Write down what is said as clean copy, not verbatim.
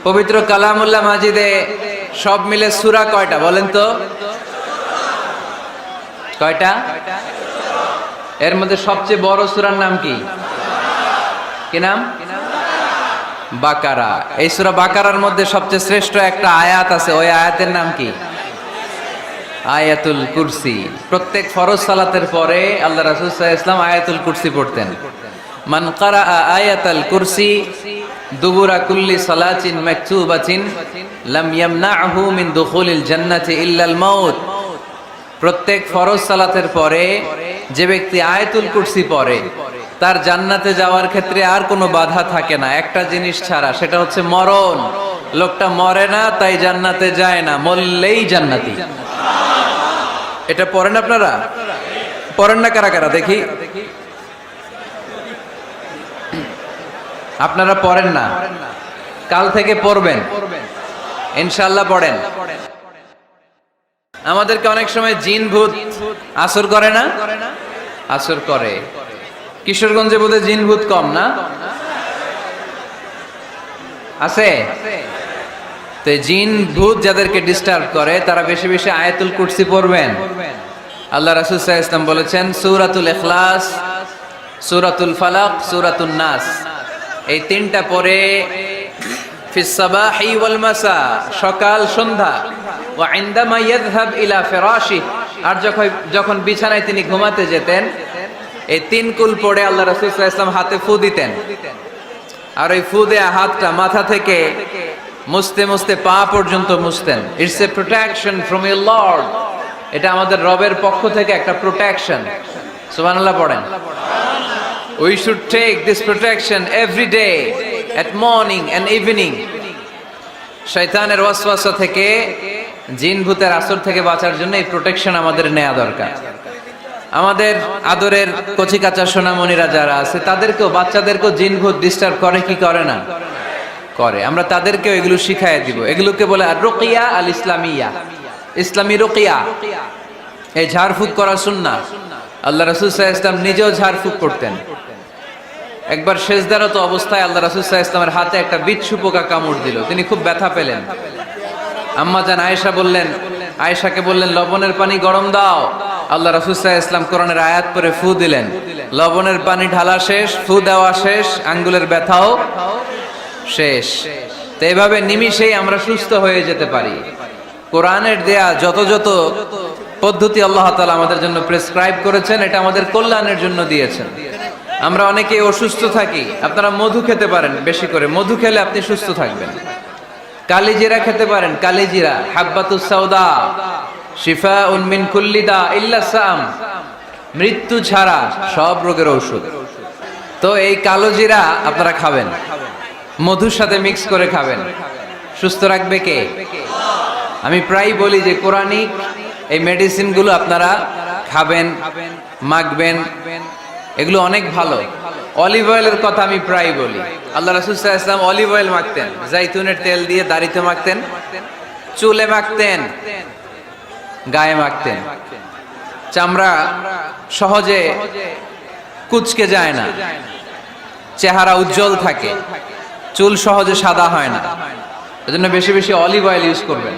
পবিত্র কালামুল্লাহ মাজিদে সব মিলে সূরা কয়টা বলেন তো? কয়টা? এর মধ্যে সবচেয়ে বড় সূরার নাম কি? কি নাম? বাকারা। এই সূরা বাকারার মধ্যে সবচেয়ে শ্রেষ্ঠ একটা আয়াত আছে, ওই আয়াতের নাম কি? আয়াতুল কুরসি। প্রত্যেক ফরজ সালাতের পরে আল্লাহ রাসূল সাল্লাল্লাহু আলাইহি ওয়াসাল্লাম আয়াতুল কুরসি পড়তেন। মান ক্বারা আয়াতাল কুরসি দুবুরা কুল্লি সালাতিন মাকতুবাতিন লাম ইয়ামনাহু মিন দুখুলিল জান্নাতি ইল্লাল মাউত। প্রত্যেক ফরজ সালাতের পরে যে ব্যক্তি আয়াতুল কুরসি পড়ে তার জান্নাতে যাওয়ার ক্ষেত্রে আর কোনো বাধা থাকে না, একটা জিনিস ছাড়া, সেটা হচ্ছে মরণ। লোকটা মরে না তাই জান্নাতে যায় না, মরলেই জান্নাতি। এটা পড়েন আপনারা? পড়েন না কারা কারা দেখি? আপনারা পড়েন না, কাল থেকে পড়বেন ইনশাআল্লাহ। পড়েন। আমাদেরকে অনেক সময় জিন ভূত আসর করে না? আসর করে। কিশোরগঞ্জে বোধহয় জিন ভূত কম না? আছে? তো জিন ভূত যাদেরকে ডিস্টার্ব করে তারা বেশি বেশি আয়াতুল কুরসি পড়বেন। আল্লাহ রাসূল সাল্লাল্লাহু আলাইহি ওয়াসাল্লাম বলেছেন সূরাতুল ইখলাস, সূরাতুল ফালাক, সূরাতুন নাস, এই তিনটা পড়ে ফিস সাবাহি ওয়াল মাসা, সকাল সন্ধ্যা, ওয়া ইনদামা ইয়াযহাব ইলা ফিরাশি, আর যখন বিছানায় তিনি ঘুমাতে যেতেন এই তিন কুল পড়ে আল্লাহ রাসূল সাল্লাল্লাহু আলাইহি ওয়াসাল্লাম হাতে ফু দিতেন। আর ওই ফু দেয়া হাতটা মাথা থেকে মুছতে মুছতে পা পর্যন্ত মুছতেন। It's a protection from your lord. এটা আমাদের রবের পক্ষ থেকে একটা প্রোটেকশন। সুবহানাল্লাহ পড়েন। We should take this protection every day at morning and evening. শয়তানের ওয়াসওয়াসা থেকে, জিন ভূতের আসর থেকে বাঁচার জন্য এই প্রোটেকশন আমাদের নেওয়া দরকার। আমাদের আদরের কচিকাঁচা সোনামণিরা যারা আছে তাদেরকেও, বাচ্চাদেরকেও জিন ভূত ডিস্টার্ব করে কি করে না? করে। আমরা তাদেরকেও এগুলো শিখাই দিব। এগুলোকে বলে আর রুকিয়া আল ইসলামিয়া, ইসলামী রুকিয়া। এই ঝাড়ফুঁক করা সুন্নাহ। আল্লাহ রাসূল সাল্লাল্লাহু আলাইহি ওয়াসাল্লাম নিজেও ঝাড়ফুঁক করতেন। একবার সেজদারত অবস্থায় আল্লাহ রাসূল সাল্লাল্লাহু আলাইহি ওয়াসাল্লামের হাতে একটা বিচ্ছু পোকা কামড় দিল, তিনি খুব ব্যথা পেলেন। আম্মা জান আয়েশাকে বললেন লবণের পানি গরম দাও। আল্লাহ রাসূল সাল্লাল্লাহু আলাইহি ওয়াসাল্লাম কোরআনের আয়াত পড়ে ফু দিলেন, লবণের পানি ঢালা শেষ, ফু দেওয়া শেষ, আঙ্গুলের ব্যথাও শেষ। তো এইভাবে নিমিষেই আমরা সুস্থ হয়ে যেতে পারি। কোরআনের দেয়া যত যত পদ্ধতি আল্লাহ তাআলা আমাদের জন্য প্রেসক্রাইব করেছেন, এটা আমাদের কল্যাণের জন্য দিয়েছেন। আমরা অনেকে অসুস্থ থাকি, আপনারা মধু খেতে পারেন বেশি করে, মধু খেলে আপনি সুস্থ থাকবেন। কালিজিরা খেতে পারেন, কালিজিরা হাব্বাতুস সাউদা শিফাউন মিন কুল্লি দা ইল্লা সাম, মৃত্যু ছাড়া সব রোগের ঔষধ। তো এই কালো জিরা আপনারা খাবেন, মধুর সাথে মিক্স করে খাবেন। সুস্থ রাখবে কে? আমি প্রায় বলি যে কোরআনিক এই মেডিসিন গুলো আপনারা খাবেন, মাখবেন, এগুলো অনেক ভালো। অলিভ অয়েলের কথা আমি প্রায় বলি। আল্লাহ রাসূল সাল্লাল্লাহু আলাইহি ওয়াসাল্লাম অলিভ অয়েল মাখতেন, জাইতুনের তেল দিয়ে দাড়িতে মাখতেন, চুলে মাখতেন, গায়ে মাখতেন। চামড়া সহজে কুঁচকে যায় না, চেহারা উজ্জ্বল থাকে, চুল সহজে সাদা হয় না। এজন্য বেশি বেশি অলিভ অয়েল ইউজ করবেন।